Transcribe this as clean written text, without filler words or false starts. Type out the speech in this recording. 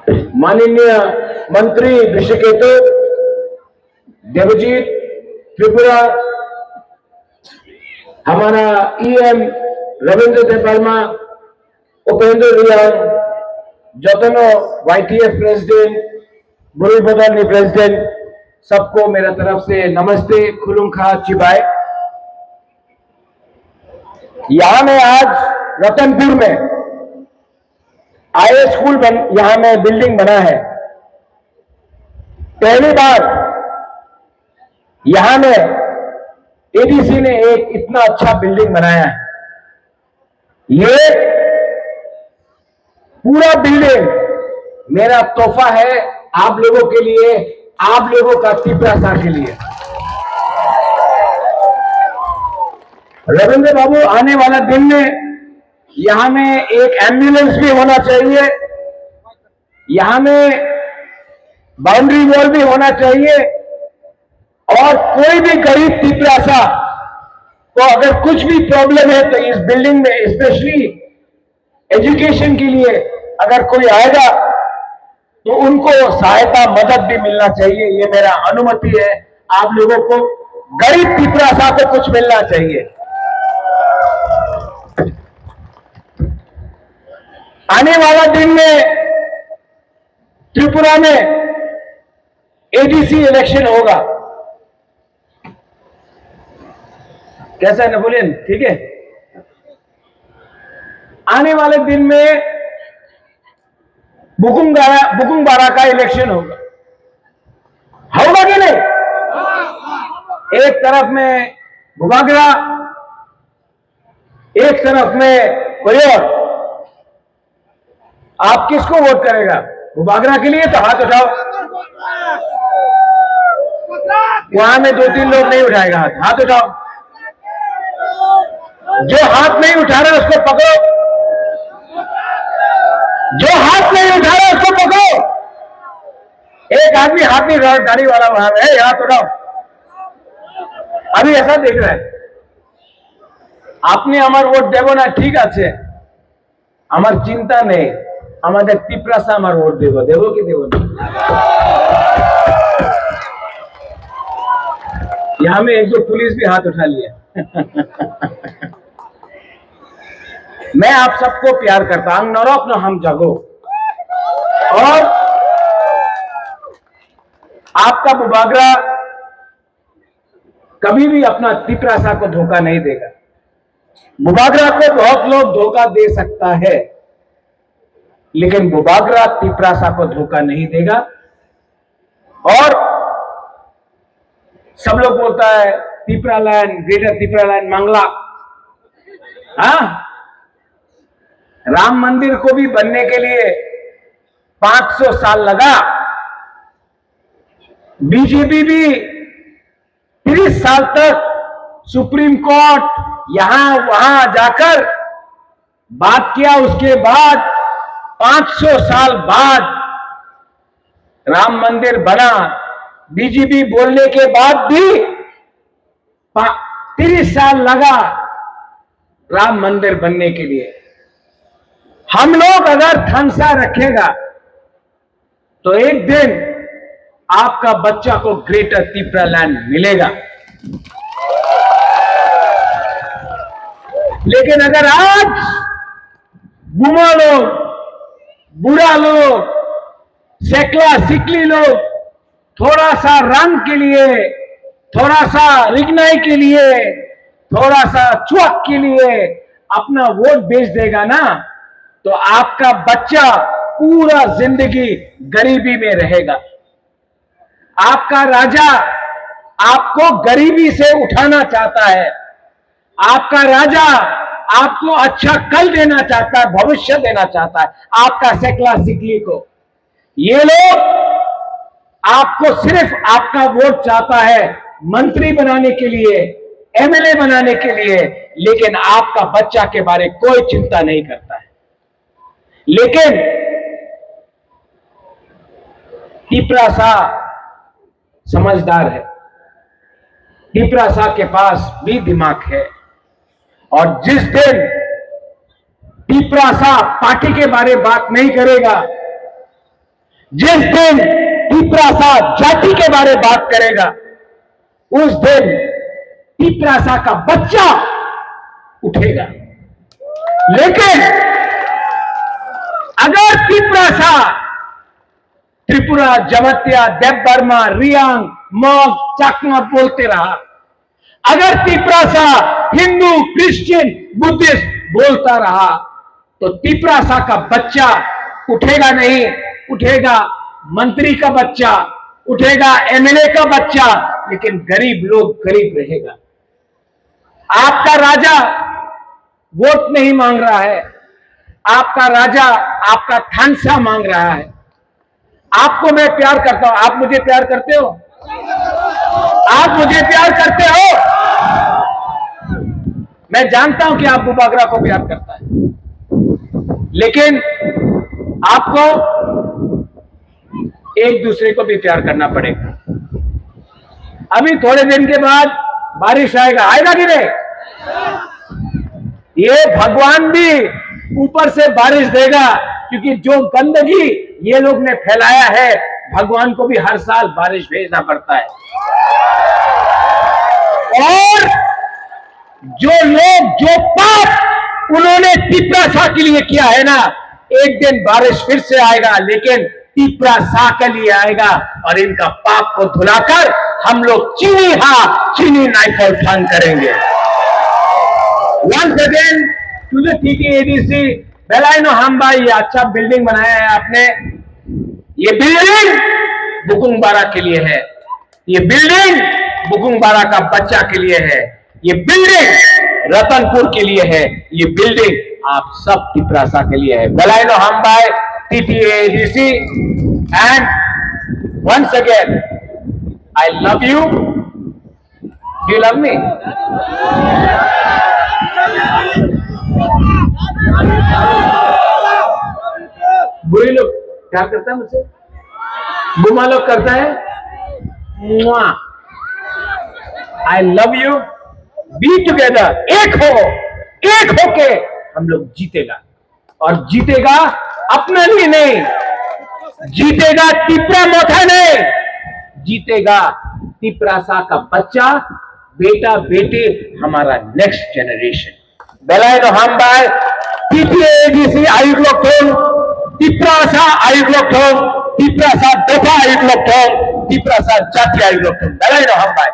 माननीय मंत्री ऋषिकेतु, देवजीत, त्रिपुरा, हमारा ईएम रविंद्र देवर्मा, उपेंद्र रियान, जतनो वाईटीएफ प्रेसिडेंट, बुरी बदलनी प्रेसिडेंट, सबको मेरा तरफ से नमस्ते, खुलुमखा चिबाय। यहां में आज रतनपुर में आईए स्कूल यहां में बिल्डिंग बना है। पहली बार यहां में एडीसी ने एक इतना अच्छा बिल्डिंग बनाया है। ये पूरा बिल्डिंग मेरा तोहफा है आप लोगों के लिए, आप लोगों का तिपरासा के लिए। रविंद्र बाबू, आने वाला दिन में यहां में एक एम्बुलेंस भी होना चाहिए, यहां में बाउंड्री वॉल भी होना चाहिए, और कोई भी गरीब तिपरासा को अगर कुछ भी प्रॉब्लम है तो इस बिल्डिंग में, स्पेशली एजुकेशन के लिए अगर कोई आएगा तो उनको सहायता मदद भी मिलना चाहिए। ये मेरा अनुमति है। आप लोगों को, गरीब तिपरासा को कुछ मिलना चाहिए। आने वाला दिन में त्रिपुरा में एडीसी इलेक्शन होगा। कैसा है नेपोलियन? ठीक है। आने वाले दिन में बुकुंबारा का इलेक्शन होगा कि नहीं? एक तरफ में बुबागरा, एक तरफ में कोई और। आप किसको वोट करेगा? बुबागरा के लिए तो हाथ उठाओ। वहां में 2-3 लोग नहीं उठाएगा हाथ उठाओ। जो हाथ नहीं उठा रहा उसको पकड़ो, जो हाथ नहीं उठा रहा उसको पकड़ो। एक आदमी हाथ नहीं उठा, गाड़ी वाला वहां में, हाथ उठाओ। अभी ऐसा देख रहा है। আপনি আমার ভোট দেব না, ঠিক আছে, আমার চিন্তা নেই, আমাদের তিপরাসা আমার ভোট দেব কি দেব না? यहां में एक दो पुलिस भी हाथ उठा लिया। मैं आप सबको प्यार करता हूं। नरक न हम जगो, और आपका बुबागरा कभी भी अपना तिपरासा को धोखा नहीं देगा। बुबागरा को बहुत लोग धोखा दे सकता है, लेकिन बुबागरा तिपरासा को धोखा नहीं देगा। और सब लोग बोलता है Tipra land, greater Tipra land मांगला। हाँ, राम मंदिर को भी बनने के लिए 500 साल लगा। बीजेपी भी 30 साल तक सुप्रीम कोर्ट यहां वहां जाकर बात किया। उसके बाद 500 साल बाद राम मंदिर बना। बीजेपी बोलने के बाद भी 30 साल लगा राम मंदिर बनने के लिए। हम लोग अगर थनसा रखेगा तो एक दिन आपका बच्चा को ग्रेटर तिपरा लैंड मिलेगा। लेकिन अगर आज गुमा लोग, बुरा लोग, सेकला सिकली लोग थोड़ा सा रंग के लिए, थोड़ा सा रिगनाई के लिए, थोड़ा सा चुक के लिए अपना वोट बेच देगा ना, तो आपका बच्चा पूरा जिंदगी गरीबी में रहेगा। आपका राजा आपको गरीबी से उठाना चाहता है। आपका राजा आपको अच्छा कल देना चाहता है, भविष्य देना चाहता है आपका सेकला सिकली को। ये लोग आपको सिर्फ आपका वोट चाहता है मंत्री बनाने के लिए, एमएलए बनाने के लिए, लेकिन आपका बच्चा के बारे कोई चिंता नहीं करता है। लेकिन तिपरासा समझदार है, तिपरासा के पास भी दिमाग है। और जिस दिन तिपरासा पार्टी के बारे बात नहीं करेगा, जिस दिन तिपरासा जाति के बारे बात करेगा, उस दिन तिपरासा का बच्चा उठेगा। लेकिन अगर तिपरासा त्रिपुरा, जमतिया, देवबर्मा, रियांग, मॉग, चाकमा बोलते रहा, अगर तिपरासा हिंदू, क्रिश्चियन, बुद्धिस्ट बोलता रहा, तो तिपरासा का बच्चा उठेगा नहीं, उठेगा मंत्री का बच्चा, उठेगा एमएलए का बच्चा, लेकिन गरीब लोग गरीब रहेगा। आपका राजा वोट नहीं मांग रहा है, आपका राजा आपका थानसा मांग रहा है। आपको मैं प्यार करता हूं, आप मुझे प्यार करते हो? आप मुझे प्यार करते हो? मैं जानता हूं कि आप बुबागरा को प्यार करता है, लेकिन आपको एक दूसरे को भी प्यार करना पड़ेगा। अभी थोड़े दिन के बाद बारिश आएगा, आएगा कि नहीं? ये भगवान भी ऊपर से बारिश देगा, क्योंकि जो गंदगी ये लोग ने फैलाया है, भगवान को भी हर साल बारिश भेजना पड़ता है। और जो लोग, जो पाप उन्होंने तिपरासा के लिए किया है ना, एक दिन बारिश फिर से आएगा, लेकिन तिपरासा के लिए आएगा, और इनका पाप को धुलाकर हम लोग चीनी नाइफल ठान करेंगे। Once again to the TTADC बेलायनो हम्बा, ये अच्छा बिल्डिंग बनाया है आपने। ये बिल्डिंग बुकुंगबारा के लिए है, ये बिल्डिंग बुकुंगबारा का बच्चा के लिए है, ये बिल्डिंग रतनपुर के लिए है, ये बिल्डिंग आप सब तिपरासा के लिए है। बेलायनो हम्बा TTADC, and once again I love you. Do you love me? बुरी लोग प्यार करता है मुझसे, बुमा लोग करता है I love you. Be together, एक होके हम लोग जीतेगा, और जीतेगा अपने लिए नहीं, जीतेगा तिपरा मोथा नहीं, जीतेगा तिपरासा का बच्चा, बेटा बेटे, हमारा नेक्स्ट जनरेशन। बेलायनो हम्बा TTADC आयुग्लोक्टोन, तिपरासा आयुग्लोक्टोन, तिपरासा दफा आयुग्लोक्टोन, तिपरासा जाति आयुग्लोक्टोन। बेलायनो हम्बा।